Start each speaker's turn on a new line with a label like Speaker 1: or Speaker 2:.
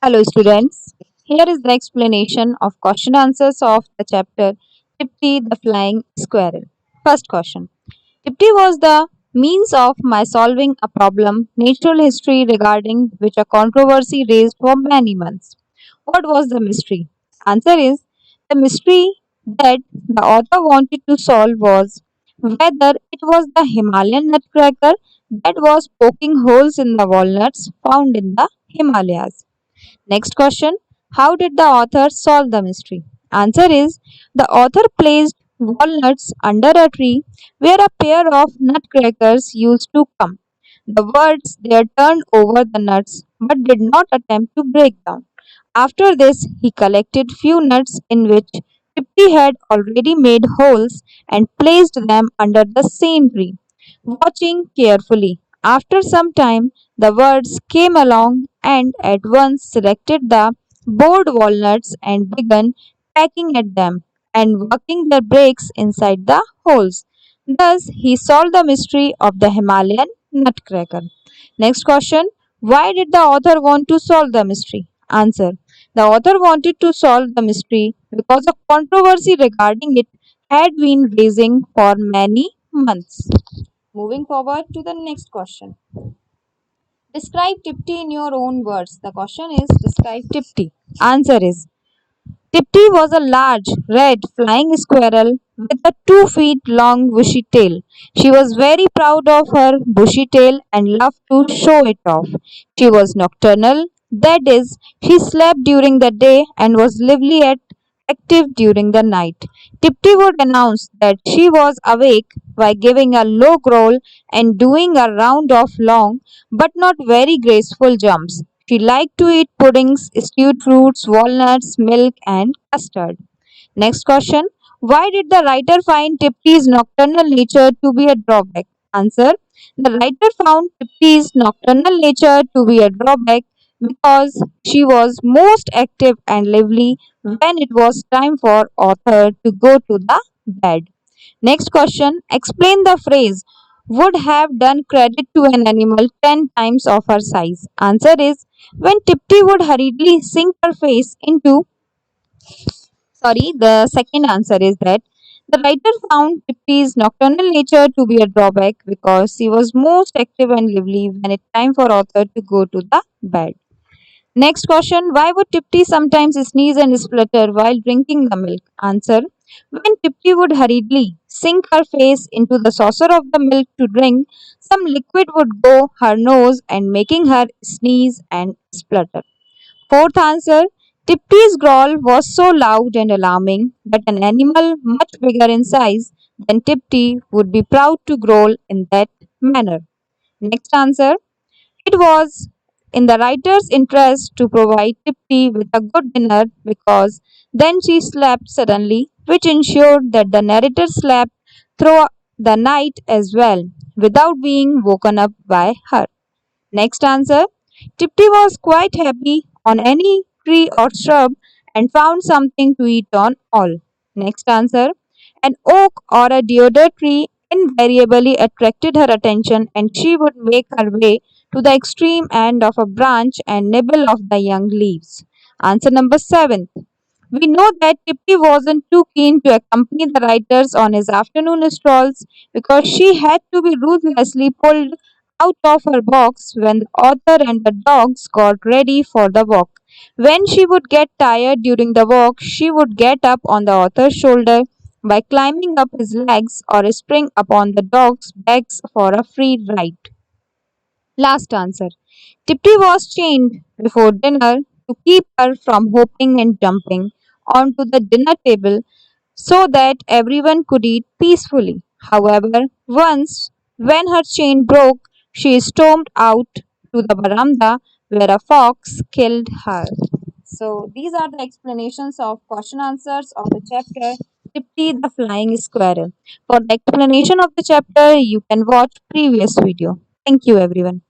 Speaker 1: Hello, students. Here is the explanation of question answers of the chapter Tippity the Flying Squirrel. First question. Tippity was the means of my solving a problem, natural history regarding which a controversy raised for many months. What was the mystery? Answer is the mystery that the author wanted to solve was whether it was the Himalayan nutcracker that was poking holes in the walnuts found in the Himalayas. Next question. How did the author solve the mystery? Answer is the author placed walnuts under a tree where a pair of nutcrackers used to come. The birds there turned over the nuts but did not attempt to break them. After this, he collected few nuts in which Tippy had already made holes and placed them under the same tree, watching carefully. After some time, the birds came along and at once selected the bored walnuts and began pecking at them and working their beaks inside the holes. Thus, he solved the mystery of the Himalayan nutcracker. Next question. Why did the author want to solve the mystery? Answer. The author wanted to solve the mystery because a controversy regarding it had been raising for many months. Moving forward to the next question. Describe Tipti in your own words. The question is describe Tipti. Answer is Tipti was a large, red, flying squirrel with a 2 feet long bushy tail. She was very proud of her bushy tail and loved to show it off. She was nocturnal, that is, she slept during the day and was lively and active during the night. Tipti would announce that she was awake by giving a low growl and doing a round of long but not very graceful jumps. She liked to eat puddings, stewed fruits, walnuts, milk, and custard. Next question. Why did the writer find Tipti's nocturnal nature to be a drawback? Answer. The writer found Tipti's nocturnal nature to be a drawback because she was most active and lively when it was time for author to go to the bed. Next question. Explain the phrase would have done credit to an animal 10 times of her size. Answer is when Tipti would hurriedly sink her face into the second answer is that the writer found Tipti's nocturnal nature to be a drawback because she was most active and lively when it time for author to go to the bed. Next question. Why would Tipti sometimes sneeze and splutter while drinking the milk? Answer. When Tipti would hurriedly sink her face into the saucer of the milk to drink, some liquid would go her nose and making her sneeze and splutter. Fourth answer. Tipti's growl was so loud and alarming that an animal much bigger in size than Tipti would be proud to growl in that manner. Next answer. It was in the writer's interest to provide Tipti with a good dinner because then she slept suddenly, which ensured that the narrator slept through the night as well without being woken up by her. Next answer. Tipti was quite happy on any tree or shrub and found something to eat on all. Next answer. An oak or a deodar tree invariably attracted her attention and she would make her way to the extreme end of a branch and nibble off the young leaves. Answer number 7. We know that Tippi wasn't too keen to accompany the writers on his afternoon strolls because she had to be ruthlessly pulled out of her box when the author and the dogs got ready for the walk. When she would get tired during the walk, she would get up on the author's shoulder by climbing up his legs or spring upon the dog's backs for a free ride. Last answer. Tipti was chained before dinner to keep her from hopping and jumping onto the dinner table so that everyone could eat peacefully. However, once when her chain broke, she stormed out to the veranda where a fox killed her. So these are the explanations of question answers of the chapter Tipti the Flying Squirrel. For the explanation of the chapter, you can watch previous video. Thank you everyone.